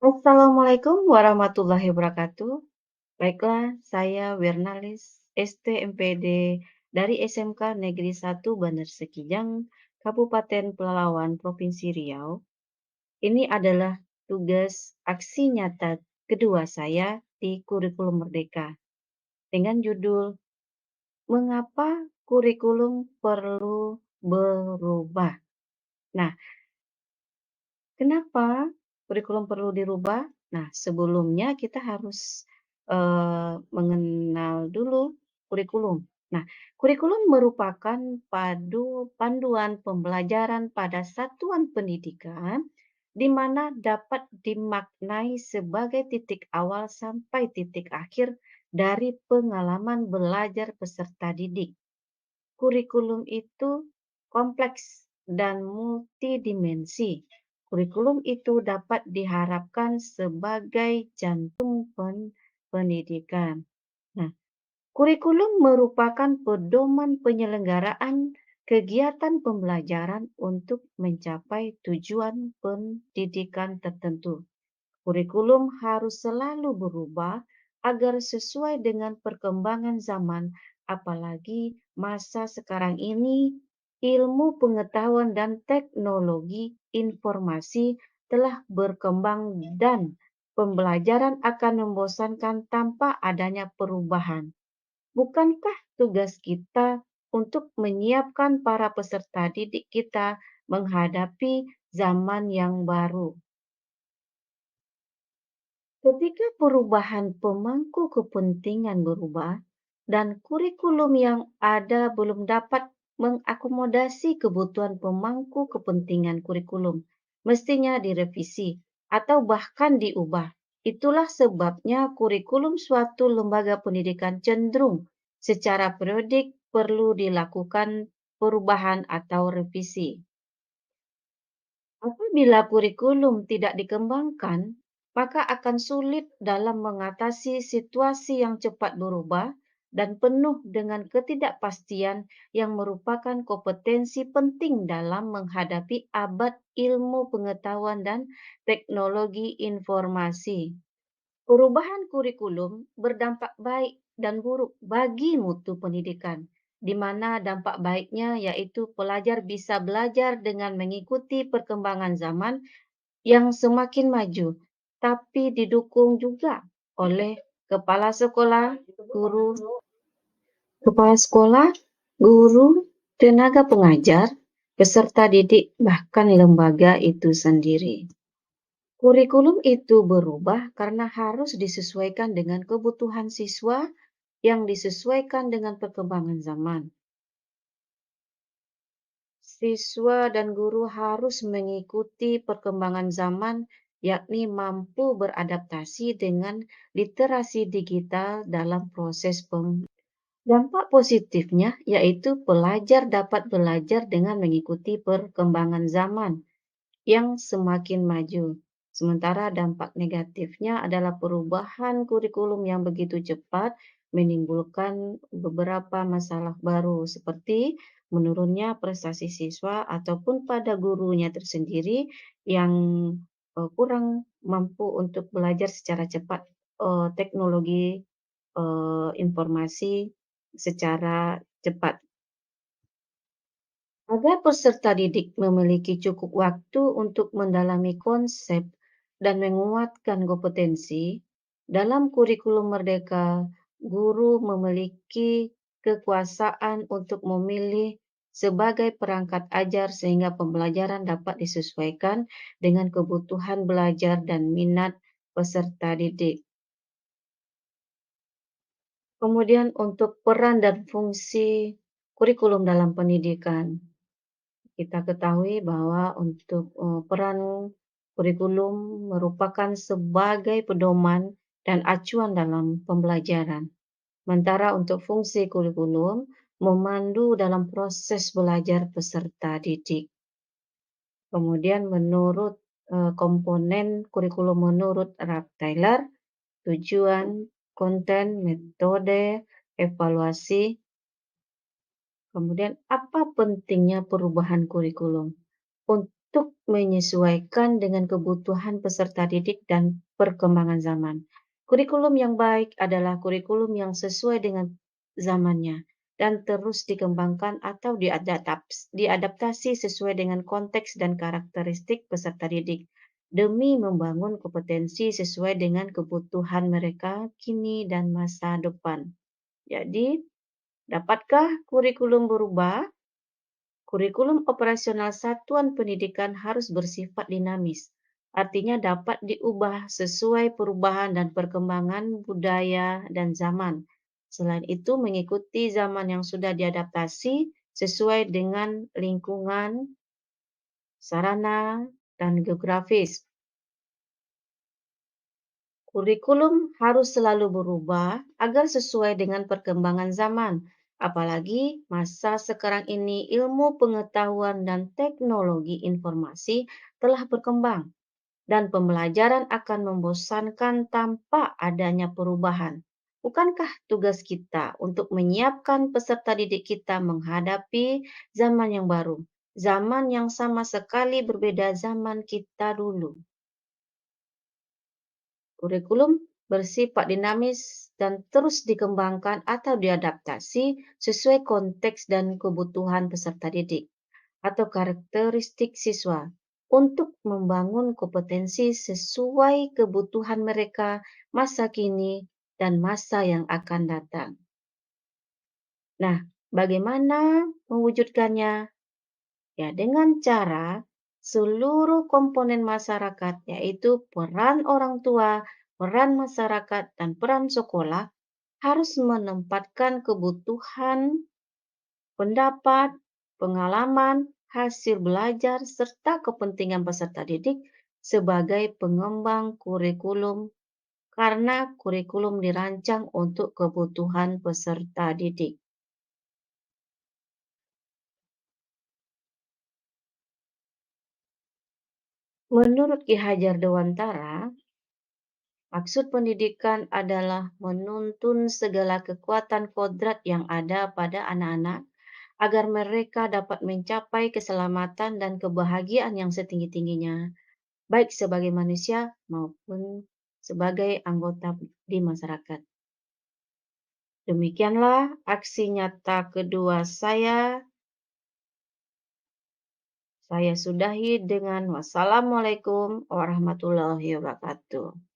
Assalamualaikum warahmatullahi wabarakatuh. Baiklah, saya Wernalis, STMPD dari SMK Negeri 1 Bandar Sekijang, Kabupaten Pelalawan, Provinsi Riau. Ini adalah tugas aksi nyata kedua saya di Kurikulum Merdeka dengan judul Mengapa Kurikulum Perlu Berubah. Nah, kenapa kurikulum perlu dirubah? Nah, sebelumnya kita harus mengenal dulu kurikulum. Nah, kurikulum merupakan panduan pembelajaran pada satuan pendidikan di mana dapat dimaknai sebagai titik awal sampai titik akhir dari pengalaman belajar peserta didik. Kurikulum itu kompleks dan multidimensi. Kurikulum itu dapat diharapkan sebagai jantung pendidikan. Nah, kurikulum merupakan pedoman penyelenggaraan kegiatan pembelajaran untuk mencapai tujuan pendidikan tertentu. Kurikulum harus selalu berubah agar sesuai dengan perkembangan zaman, apalagi masa sekarang ini ilmu pengetahuan dan teknologi informasi telah berkembang dan pembelajaran akan membosankan tanpa adanya perubahan. Bukankah tugas kita untuk menyiapkan para peserta didik kita menghadapi zaman yang baru? Ketika perubahan pemangku kepentingan berubah dan kurikulum yang ada belum dapat mengakomodasi kebutuhan pemangku kepentingan kurikulum, mestinya direvisi atau bahkan diubah. Itulah sebabnya kurikulum suatu lembaga pendidikan cenderung secara periodik perlu dilakukan perubahan atau revisi. Apabila kurikulum tidak dikembangkan, maka akan sulit dalam mengatasi situasi yang cepat berubah dan penuh dengan ketidakpastian yang merupakan kompetensi penting dalam menghadapi abad ilmu pengetahuan dan teknologi informasi. Perubahan kurikulum berdampak baik dan buruk bagi mutu pendidikan, di mana dampak baiknya yaitu pelajar bisa belajar dengan mengikuti perkembangan zaman yang semakin maju, tapi didukung juga oleh kepala sekolah, guru, kepala sekolah, guru, tenaga pengajar, peserta didik, bahkan lembaga itu sendiri. Kurikulum itu berubah karena harus disesuaikan dengan kebutuhan siswa yang disesuaikan dengan perkembangan zaman. Siswa dan guru harus mengikuti perkembangan zaman, yakni mampu beradaptasi dengan literasi digital dalam proses Dampak positifnya yaitu pelajar dapat belajar dengan mengikuti perkembangan zaman yang semakin maju. Sementara dampak negatifnya adalah perubahan kurikulum yang begitu cepat menimbulkan beberapa masalah baru seperti menurunnya prestasi siswa ataupun pada gurunya tersendiri yang kurang mampu untuk belajar secara cepat teknologi informasi secara cepat. Agar peserta didik memiliki cukup waktu untuk mendalami konsep dan menguatkan kompetensi, dalam kurikulum Merdeka, guru memiliki kekuasaan untuk memilih sebagai perangkat ajar sehingga pembelajaran dapat disesuaikan dengan kebutuhan belajar dan minat peserta didik. Kemudian untuk peran dan fungsi kurikulum dalam pendidikan. Kita ketahui bahwa untuk peran kurikulum merupakan sebagai pedoman dan acuan dalam pembelajaran. Sementara untuk fungsi kurikulum memandu dalam proses belajar peserta didik. Kemudian menurut komponen kurikulum menurut Ralph Taylor, tujuan, konten, metode, evaluasi. Kemudian apa pentingnya perubahan kurikulum? untuk menyesuaikan dengan kebutuhan peserta didik dan perkembangan zaman. Kurikulum yang baik adalah kurikulum yang sesuai dengan zamannya dan terus dikembangkan atau diadaptasi sesuai dengan konteks dan karakteristik peserta didik demi membangun kompetensi sesuai dengan kebutuhan mereka kini dan masa depan. Jadi, dapatkah kurikulum berubah? Kurikulum operasional satuan pendidikan harus bersifat dinamis, artinya dapat diubah sesuai perubahan dan perkembangan budaya dan zaman. Selain itu, mengikuti zaman yang sudah diadaptasi sesuai dengan lingkungan, sarana, dan geografis. Kurikulum harus selalu berubah agar sesuai dengan perkembangan zaman, apalagi masa sekarang ini ilmu pengetahuan dan teknologi informasi telah berkembang, dan pembelajaran akan membosankan tanpa adanya perubahan. Bukankah tugas kita untuk menyiapkan peserta didik kita menghadapi zaman yang baru, zaman yang sama sekali berbeda zaman kita dulu? Kurikulum bersifat dinamis dan terus dikembangkan atau diadaptasi sesuai konteks dan kebutuhan peserta didik atau karakteristik siswa untuk membangun kompetensi sesuai kebutuhan mereka masa kini dan masa yang akan datang. Nah, bagaimana mewujudkannya? Ya, dengan cara seluruh komponen masyarakat, yaitu peran orang tua, peran masyarakat, dan peran sekolah, harus menempatkan kebutuhan, pendapat, pengalaman, hasil belajar, serta kepentingan peserta didik sebagai pengembang kurikulum, karena kurikulum dirancang untuk kebutuhan peserta didik. Menurut Ki Hajar Dewantara, maksud pendidikan adalah menuntun segala kekuatan kodrat yang ada pada anak-anak agar mereka dapat mencapai keselamatan dan kebahagiaan yang setinggi-tingginya, baik sebagai manusia maupun sebagai anggota di masyarakat. Demikianlah aksi nyata kedua saya. Saya sudahi dengan wassalamualaikum warahmatullahi wabarakatuh.